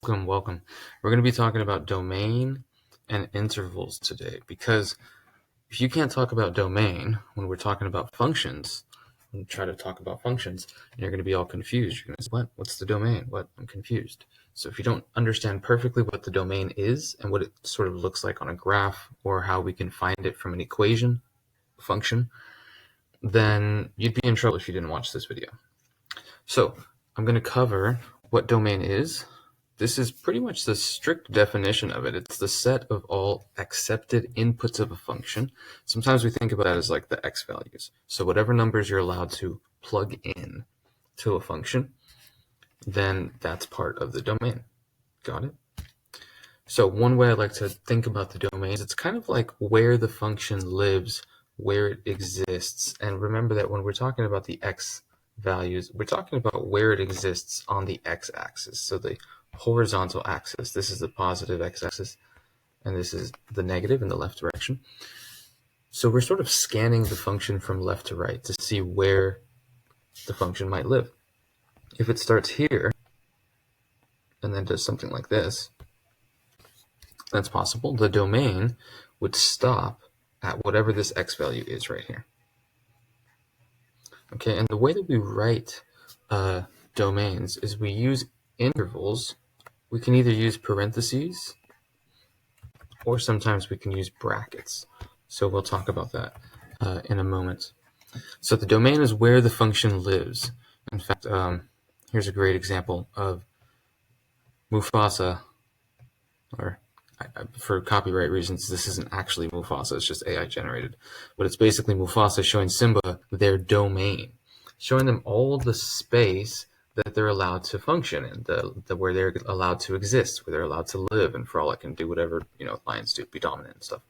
Welcome. We're going to be talking about domain and intervals today, because if you can't talk about domain when we're talking about functions, and try to talk about functions, and you're going to be all confused. You're going to say, what? What's the domain? What? I'm confused. So if you don't understand perfectly what the domain is and what it sort of looks like on a graph, or how we can find it from an equation function, then you'd be in trouble if you didn't watch this video. So I'm going to cover what domain is. This is pretty much the strict definition of it. It's the set of all accepted inputs of a function. Sometimes we think about that as like the x values. So whatever numbers you're allowed to plug in to a function, then that's part of the domain. Got it? So one way I like to think about the domain is it's kind of like where the function lives, where it exists. And remember that when we're talking about the x values, we're talking about where it exists on the x-axis. So the horizontal axis, this is the positive x-axis, and this is the negative in the left direction. So we're sort of scanning the function from left to right to see where the function might live. If it starts here and then does something like this, that's possible. The domain would stop at whatever this x value is right here. Okay, and the way that we write domains is we use intervals. We can either use parentheses or sometimes we can use brackets. So we'll talk about that in a moment. So the domain is where the function lives. In fact, here's a great example of Mufasa, or for copyright reasons, this isn't actually Mufasa, it's just AI generated. But it's basically Mufasa showing Simba their domain, showing them all the space that they're allowed to function in, where they're allowed to exist, where they're allowed to live, and frolic and do whatever lions do, be dominant and stuff.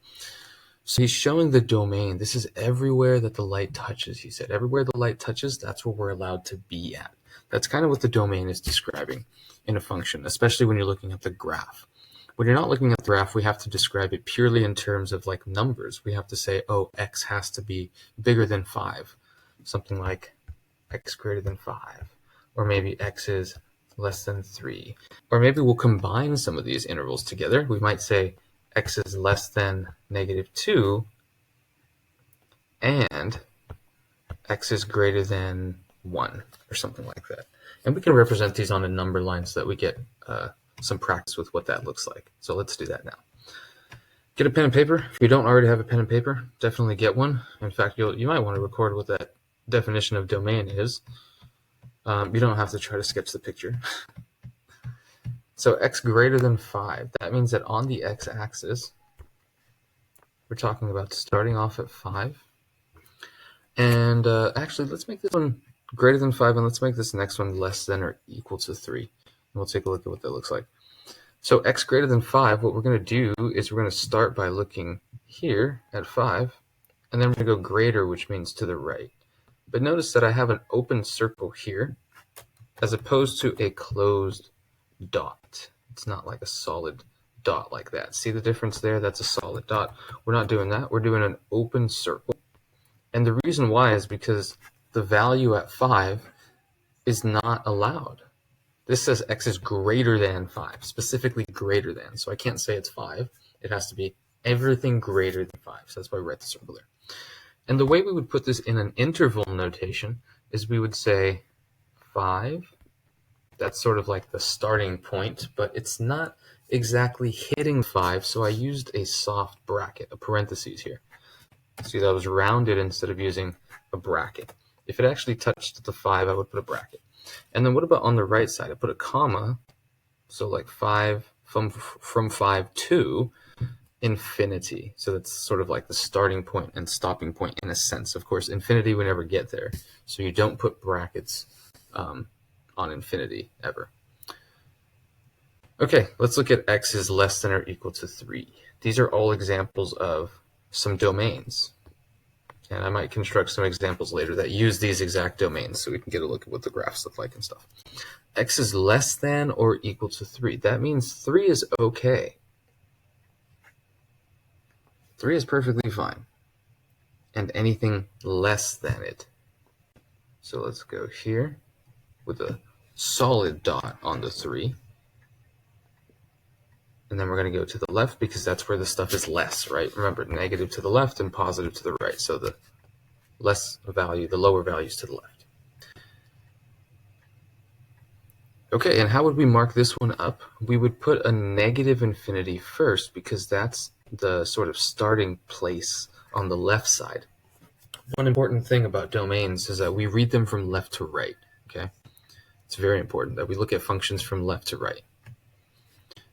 So he's showing the domain. This is everywhere that the light touches, he said. Everywhere the light touches, that's where we're allowed to be at. That's kind of what the domain is describing in a function, especially when you're looking at the graph. When you're not looking at the graph, we have to describe it purely in terms of like numbers. We have to say, oh, x has to be bigger than 5, something like x greater than 5. Or maybe x is less than 3. Or maybe we'll combine some of these intervals together. We might say x is less than -2 and x is greater than 1, or something like that. And we can represent these on a number line so that we get some practice with what that looks like. So let's do that now. Get a pen and paper. If you don't already have a pen and paper, definitely get one. In fact, you might want to record what that definition of domain is. You don't have to try to sketch the picture. So x greater than 5, that means that on the x-axis, we're talking about starting off at 5. And actually, let's make this one greater than 5, and let's make this next one less than or equal to 3. And we'll take a look at what that looks like. So x greater than 5, what we're going to do is we're going to start by looking here at 5, and then we're going to go greater, which means to the right. But notice that I have an open circle here, as opposed to a closed dot. It's not like a solid dot like that. See the difference there? That's a solid dot. We're not doing that. We're doing an open circle. And the reason why is because the value at 5 is not allowed. This says x is greater than 5, specifically greater than. So I can't say it's 5. It has to be everything greater than 5. So that's why we write the circle there. And the way we would put this in an interval notation is we would say 5. That's sort of like the starting point, but it's not exactly hitting 5. So I used a soft bracket, a parentheses here. See, that was rounded instead of using a bracket. If it actually touched the 5, I would put a bracket. And then what about on the right side? I put a comma, so like 5 from 5 to infinity. So that's sort of like the starting point and stopping point in a sense. Of course, infinity we never get there, so you don't put brackets on infinity ever. Okay, let's look at x is less than or equal to 3. These are all examples of some domains. And I might construct some examples later that use these exact domains so we can get a look at what the graphs look like and stuff. X is less than or equal to 3. That means 3 is okay. 3 is perfectly fine. And anything less than it. So let's go here with a solid dot on the 3. And then we're going to go to the left because that's where the stuff is less, right? Remember, negative to the left and positive to the right. So the less value, the lower values to the left. Okay, and how would we mark this one up? We would put a negative infinity first because that's the sort of starting place on the left side. One important thing about domains is that we read them from left to right, okay? It's very important that we look at functions from left to right.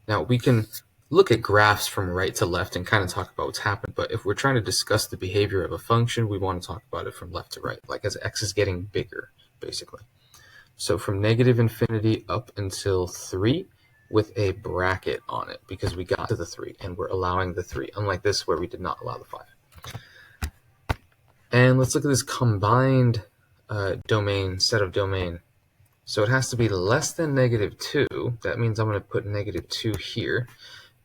Now, we can look at graphs from right to left and kind of talk about what's happened, but if we're trying to discuss the behavior of a function, we want to talk about it from left to right, like as x is getting bigger, basically. So from negative infinity up until 3 with a bracket on it because we got to the 3 and we're allowing the 3, unlike this where we did not allow the 5. And let's look at this combined domain, set of domain. So it has to be less than negative 2. That means I'm going to put negative 2 here,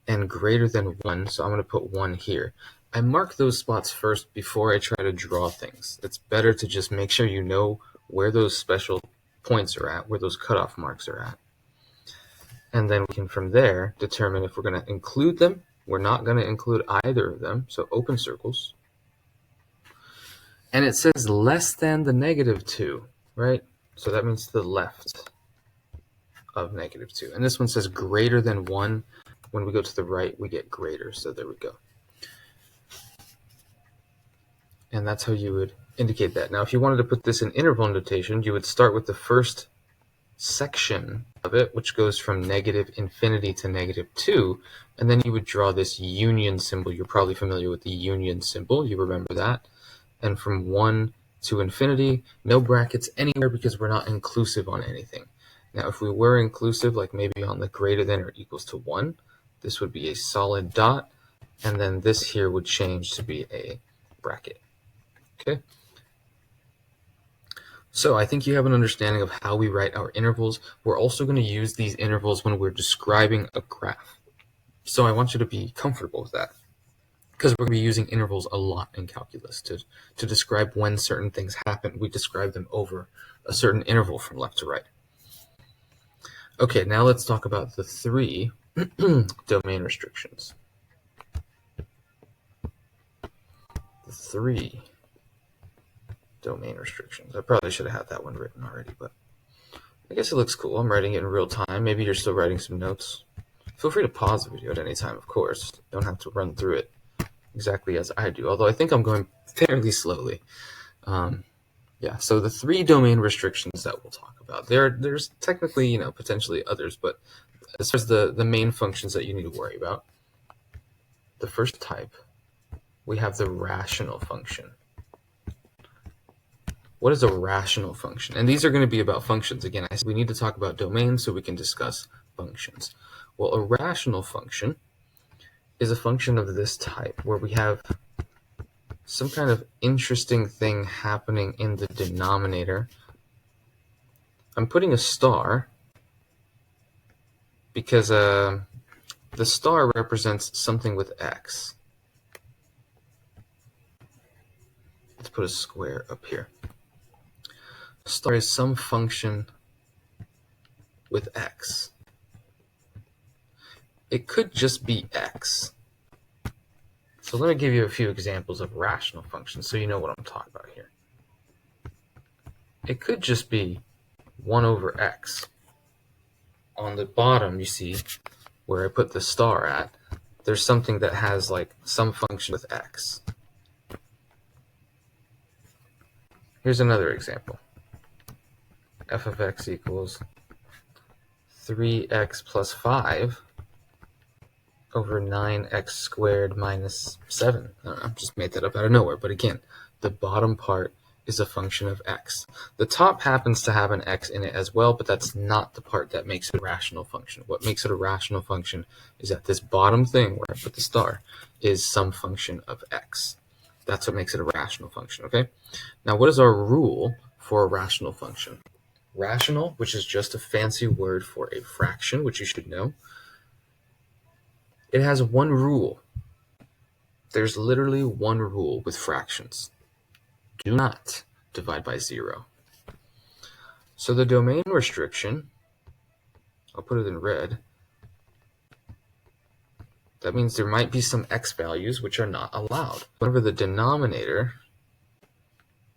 and greater than 1, so I'm going to put 1 here. I mark those spots first before I try to draw things. It's better to just make sure you know where those special points are at, where those cutoff marks are at. And then we can, from there, determine if we're going to include them. We're not going to include either of them, so open circles. And it says less than the negative 2, right? So that means to the left of negative 2. And this one says greater than 1. When we go to the right, we get greater. So there we go. And that's how you would indicate that. Now, if you wanted to put this in interval notation, you would start with the first section of it, which goes from negative infinity to negative 2. And then you would draw this union symbol. You're probably familiar with the union symbol. You remember that. And from 1 to infinity, no brackets anywhere because we're not inclusive on anything. Now, if we were inclusive, like maybe on the greater than or equals to 1, this would be a solid dot, and then this here would change to be a bracket. Okay? So I think you have an understanding of how we write our intervals. We're also going to use these intervals when we're describing a graph. So I want you to be comfortable with that, because we're going to be using intervals a lot in calculus to describe when certain things happen. We describe them over a certain interval from left to right. Okay, now let's talk about the 3 domain restrictions. The 3 domain restrictions. I probably should have had that one written already, but I guess it looks cool. I'm writing it in real time. Maybe you're still writing some notes. Feel free to pause the video at any time, of course. You don't have to run through it exactly as I do, although I think I'm going fairly slowly. Yeah, so the 3 domain restrictions that we'll talk about. There's technically, potentially others, but as far as the main functions that you need to worry about, the first type, we have the rational function. What is a rational function? And these are going to be about functions. Again, I said we need to talk about domains so we can discuss functions. Well, a rational function is a function of this type where we have some kind of interesting thing happening in the denominator. I'm putting a star because the star represents something with x. Let's put a square up here. Star is some function with x. It could just be x. So let me give you a few examples of rational functions so you know what I'm talking about here. It could just be 1 over x. On the bottom, you see where I put the star at, there's something that has like some function with x. Here's another example. F of x equals 3x plus 5 over 9x squared minus 7. I don't know, just made that up out of nowhere. But again, the bottom part is a function of x. The top happens to have an x in it as well, but that's not the part that makes it a rational function. What makes it a rational function is that this bottom thing, where I put the star, is some function of x. That's what makes it a rational function, okay? Now, what is our rule for a rational function? Rational, which is just a fancy word for a fraction, which you should know, it has one rule. There's literally one rule with fractions. Do not divide by 0. So the domain restriction, I'll put it in red, That means there might be some x values which are not allowed. Whenever the denominator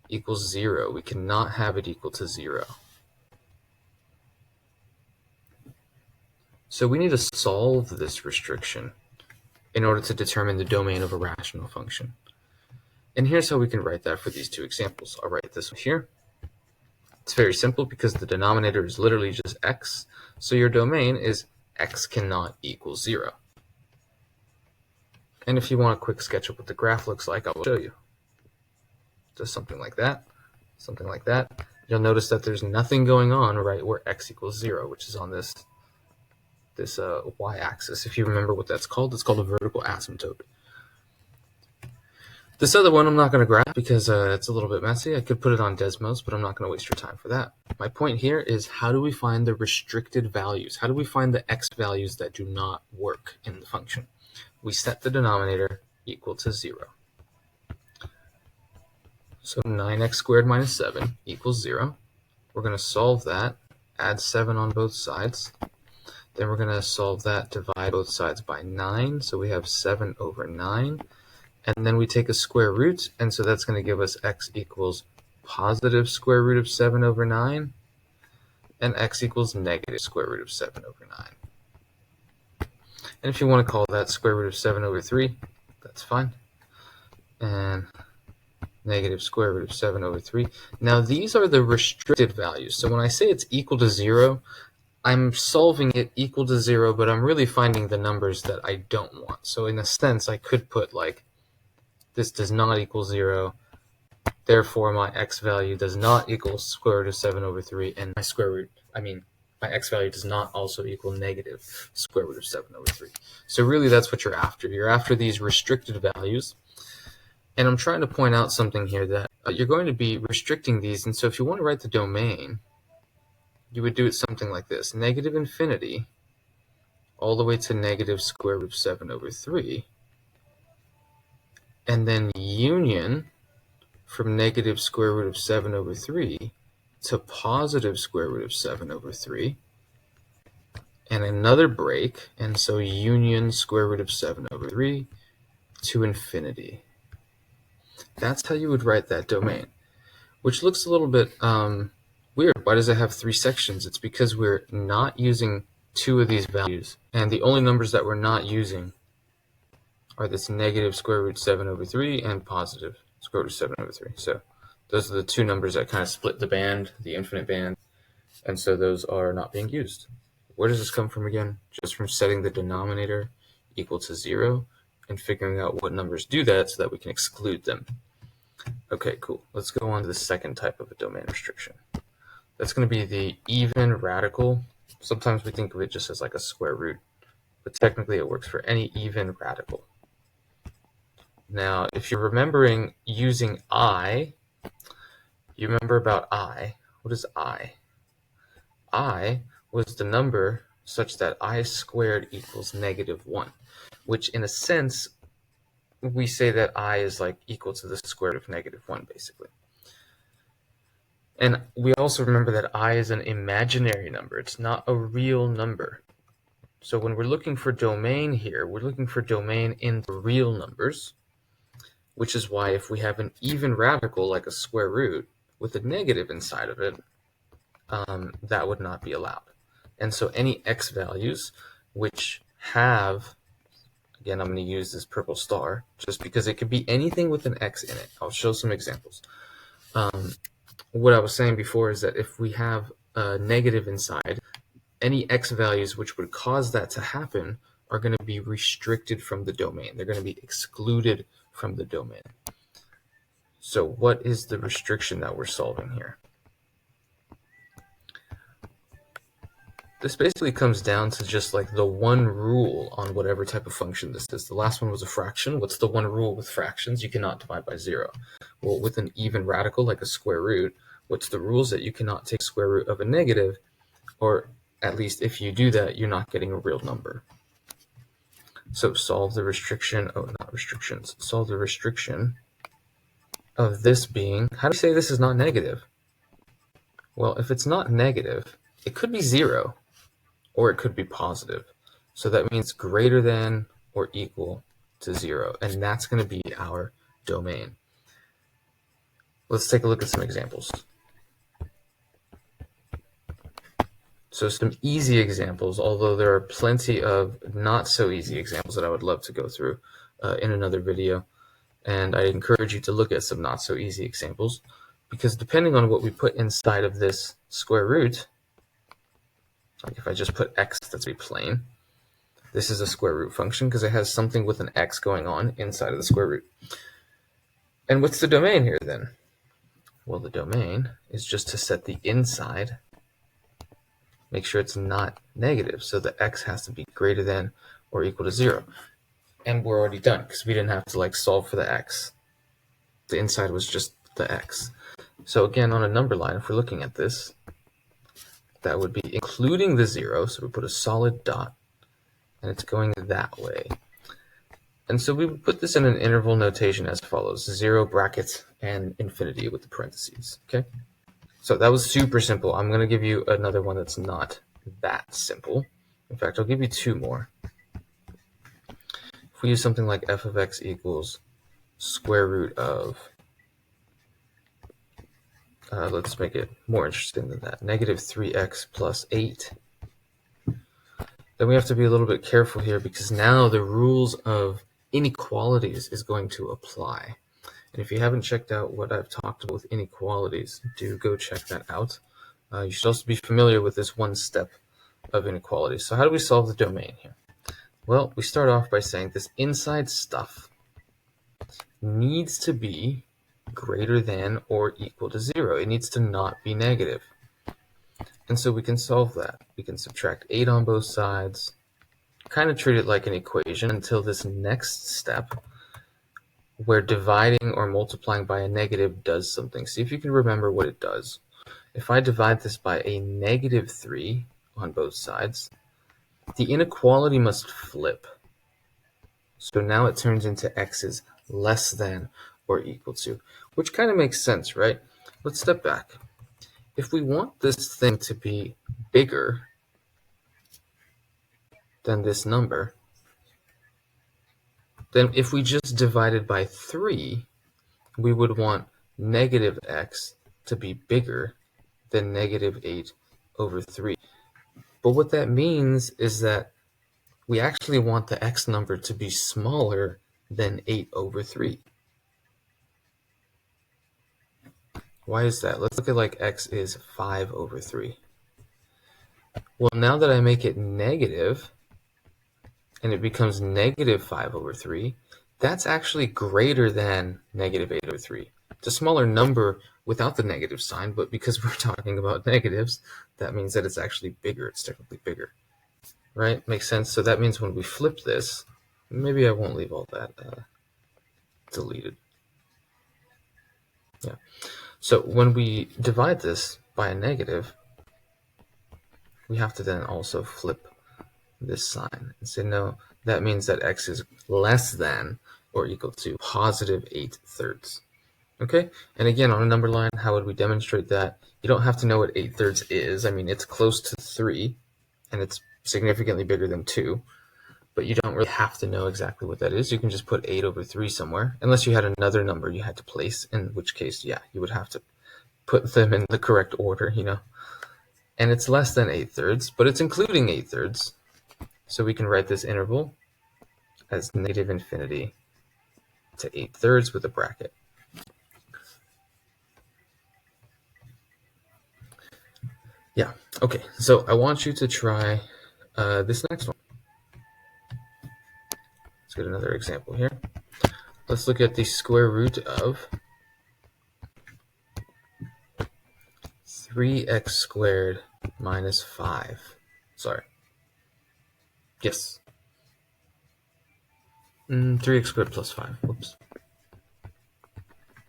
equals 0, we cannot have it equal to 0. So we need to solve this restriction in order to determine the domain of a rational function. And here's how we can write that for these two examples. I'll write this one here. It's very simple because the denominator is literally just x, so your domain is x cannot equal 0. And if you want a quick sketch of what the graph looks like, I will show you. Just something like that, something like that. You'll notice that there's nothing going on right where x equals 0, which is on this y-axis. If you remember what that's called, it's called a vertical asymptote. This other one I'm not going to graph because it's a little bit messy. I could put it on Desmos, but I'm not going to waste your time for that. My point here is, how do we find the restricted values? How do we find the x values that do not work in the function? We set the denominator equal to 0. So 9x squared minus 7 equals 0. We're going to solve that, add 7 on both sides. Then we're going to solve that, divide both sides by 9. So we have 7 over 9. And then we take a square root, and so that's going to give us x equals positive square root of 7 over 9, and x equals negative square root of 7 over 9. And if you want to call that square root of 7 over 3, that's fine. And negative square root of 7 over 3. Now these are the restricted values. So when I say it's equal to 0, I'm solving it equal to 0, but I'm really finding the numbers that I don't want. So in a sense, I could put like, this does not equal 0, therefore my x value does not equal square root of 7 over 3, and my x value does not also equal negative square root of 7 over 3. So really that's what you're after. You're after these restricted values. And I'm trying to point out something here, that you're going to be restricting these, and so if you want to write the domain, you would do it something like this: negative infinity all the way to negative square root of 7 over 3, and then union from negative square root of 7 over 3 to positive square root of 7 over 3, and another break, and so union square root of 7 over 3 to infinity. That's how you would write that domain, which looks a little bit weird. Why does it have 3 sections? It's because we're not using 2 of these values, and the only numbers that we're not using are this negative square root 7 over 3 and positive square root 7 over 3. So those are the 2 numbers that kind of split the band, the infinite band, and so those are not being used. Where does this come from again? Just from setting the denominator equal to 0 and figuring out what numbers do that so that we can exclude them. Okay, cool. Let's go on to the second type of a domain restriction. That's going to be the even radical. Sometimes we think of it just as like a square root, but technically it works for any even radical. Now, if you're remembering using I, you remember about I. What is I? I was the number such that I squared equals negative 1, which in a sense, we say that I is like equal to the square root of negative 1, basically. And we also remember that I is an imaginary number. It's not a real number. So when we're looking for domain here, we're looking for domain in the real numbers, which is why if we have an even radical like a square root with a negative inside of it, that would not be allowed. And so any x values which have, again, I'm going to use this purple star just because it could be anything with an x in it. I'll show some examples. What I was saying before is that if we have a negative inside, any x values which would cause that to happen are going to be restricted from the domain. They're going to be excluded from the domain. So what is the restriction that we're solving here? This basically comes down to just like the one rule on whatever type of function this is. The last one was a fraction. What's the one rule with fractions? You cannot divide by 0. Well, with an even radical like a square root, what's the rules? That you cannot take square root of a negative, or at least if you do that, you're not getting a real number. So solve the restriction, solve the restriction of this being, how do you say this is not negative? Well, if it's not negative, it could be 0, or it could be positive. So that means greater than or equal to 0. And that's going to be our domain. Let's take a look at some examples. So some easy examples, although there are plenty of not so easy examples that I would love to go through in another video. And I encourage you to look at some not so easy examples, because depending on what we put inside of this square root, like if I just put x, that's be plain, this is a square root function because it has something with an x going on inside of the square root. And what's the domain here then? Well, the domain is just to set the inside, make sure it's not negative, so the x has to be greater than or equal to 0. And we're already done because we didn't have to solve for the x. The inside was just the x. So again, on a number line, if we're looking at this, that would be including the 0, so we put a solid dot, and it's going that way. And so we would put this in an interval notation as follows: 0 brackets and infinity with the parentheses. Okay. So that was super simple. I'm going to give you another one that's not that simple. In fact, I'll give you two more. If we use something like f of x equals square root of, let's make it more interesting than that, negative 3x plus 8, then we have to be a little bit careful here because now the rules of inequalities is going to apply. And if you haven't checked out what I've talked about with inequalities, do go check that out. You should also be familiar with this one step of inequality. So how do we solve the domain here? Well, we start off by saying this inside stuff needs to be greater than or equal to 0. It needs to not be negative. And so we can solve that. We can subtract 8 on both sides, kind of treat it like an equation until this next step where dividing or multiplying by a negative does something. See if you can remember what it does. If I divide this by a negative 3 on both sides, the inequality must flip. So now it turns into x is less than or equal to, which kind of makes sense, right? Let's step back. If we want this thing to be bigger than this number, then if we just divided by 3, we would want negative x to be bigger than negative 8 over 3. But what that means is that we actually want the x number to be smaller than 8 over 3. Why is that? Let's look at x is 5 over 3. Well, now that I make it negative, and it becomes negative 5 over 3, that's actually greater than negative 8 over 3. It's a smaller number without the negative sign, but because we're talking about negatives, that means that it's actually bigger. It's technically bigger. Right? Makes sense? So that means when we flip this, maybe I won't leave all that deleted. Yeah. So when we divide this by a negative, we have to then also flip this sign and say, no, that means that x is less than or equal to positive 8/3. Okay? And again, on a number line, how would we demonstrate that? You don't have to know what 8/3 is. I mean, it's close to 3, and it's significantly bigger than 2, but you don't really have to know exactly what that is. You can just put 8 over 3 somewhere, unless you had another number you had to place, in which case, yeah, you would have to put them in the correct order, And it's less than 8/3, but it's including 8/3. So we can write this interval as negative infinity to 8/3 with a bracket. Yeah, okay, so I want you to try this next one. Let's get another example here. Let's look at the square root of 3x squared minus 5. Sorry. Yes. 3x squared plus 5. Whoops.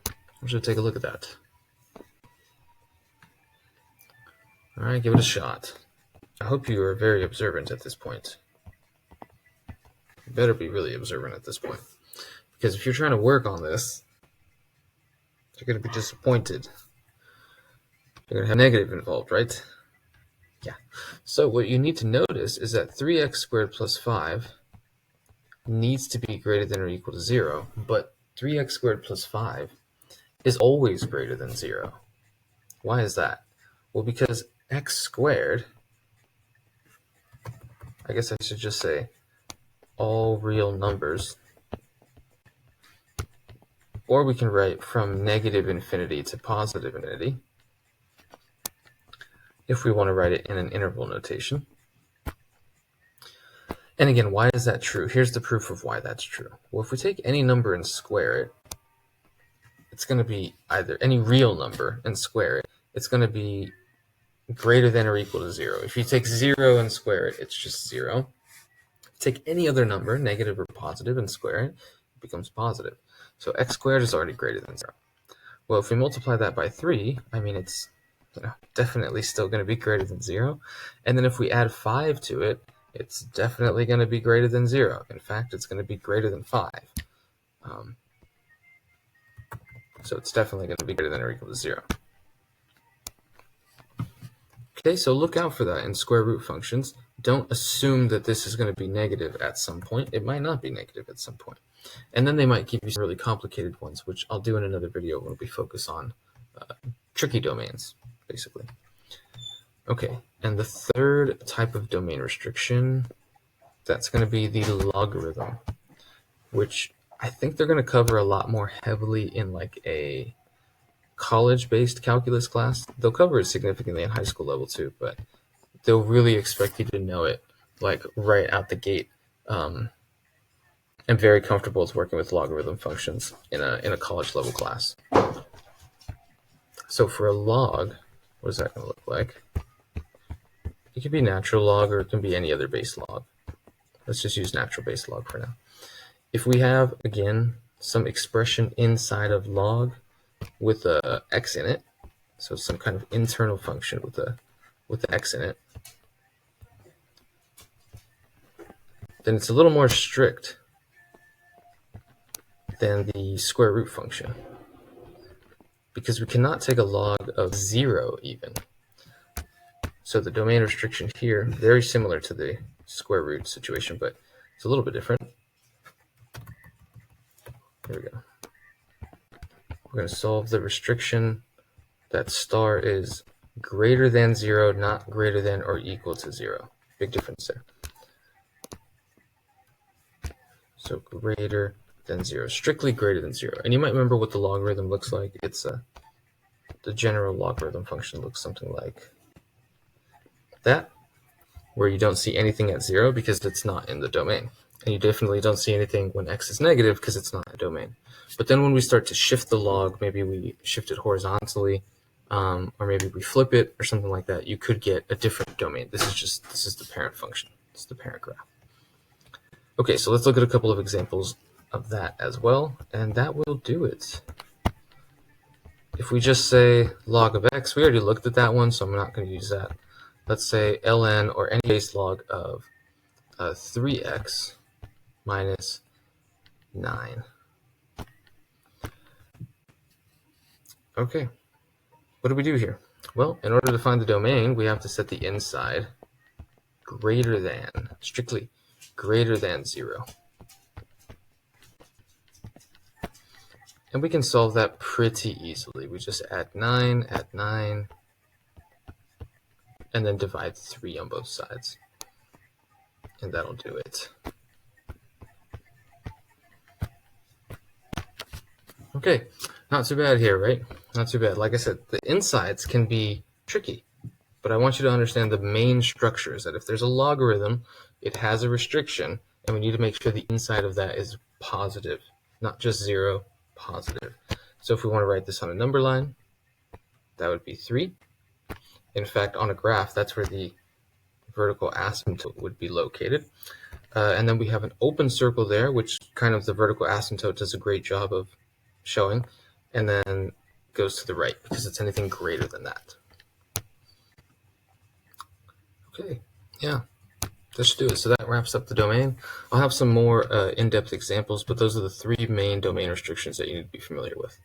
I should take a look at that. All right, give it a shot. I hope you are very observant at this point. You better be really observant at this point. Because if you're trying to work on this, you're going to be disappointed. You're going to have negative involved, right? Yeah. So what you need to notice is that 3x squared plus 5 needs to be greater than or equal to 0, but 3x squared plus 5 is always greater than 0. Why is that? Well, because x squared, I guess I should just say all real numbers, or we can write from negative infinity to positive infinity, if we want to write it in an interval notation. And again, why is that true? Here's the proof of why that's true. Well, if we take any number and square it, it's going to be either any real number and square it, it's going to be greater than or equal to 0. If you take 0 and square it, it's just 0. Take any other number, negative or positive, and square it, it becomes positive. So x squared is already greater than 0. Well, if we multiply that by 3, I mean, it's definitely still going to be greater than 0. And then if we add 5 to it, it's definitely going to be greater than 0. In fact, it's going to be greater than 5. So it's definitely going to be greater than or equal to 0. Okay, so look out for that in square root functions. Don't assume that this is going to be negative at some point. It might not be negative at some point. And then they might give you some really complicated ones, which I'll do in another video when we focus on tricky domains, basically. Okay, and the third type of domain restriction, that's going to be the logarithm, which I think they're going to cover a lot more heavily in like a college-based calculus class. They'll cover it significantly in high school level too, but they'll really expect you to know it like right out the gate. I'm very comfortable with working with logarithm functions in a college level class. So for a log, what is that going to look like? It could be natural log or it can be any other base log. Let's just use natural base log for now. If we have, again, some expression inside of log with a x in it, so some kind of internal function with the x in it, then it's a little more strict than the square root function, because we cannot take a log of 0 even. So the domain restriction here, very similar to the square root situation, but it's a little bit different. Here we go. We're going to solve the restriction that star is greater than 0, not greater than or equal to 0. Big difference there. So greater than 0, strictly greater than 0. And you might remember what the logarithm looks like. It's the general logarithm function looks something like that, where you don't see anything at 0 because it's not in the domain. And you definitely don't see anything when x is negative because it's not a domain. But then when we start to shift the log, maybe we shift it horizontally, or maybe we flip it or something like that, you could get a different domain. This is the parent function. It's the parent graph. Okay, so let's look at a couple of examples of that as well, and that will do it. If we just say log of x, we already looked at that one, so I'm not going to use that. Let's say ln, or any base log of 3x minus 9. Okay, what do we do here? Well, in order to find the domain, we have to set the inside greater than, strictly greater than 0. And we can solve that pretty easily. We just add 9, and then divide 3 on both sides. And that'll do it. Okay, not too bad here, right? Not too bad. Like I said, the insides can be tricky, but I want you to understand the main structures, that if there's a logarithm, it has a restriction, and we need to make sure the inside of that is positive, not just 0, positive. So if we want to write this on a number line, that would be 3. In fact, on a graph, that's where the vertical asymptote would be located. And then we have an open circle there, which kind of the vertical asymptote does a great job of showing, and then goes to the right because it's anything greater than that. Okay, yeah, that should do it. So that wraps up the domain. I'll have some more in-depth examples, but those are the 3 main domain restrictions that you need to be familiar with.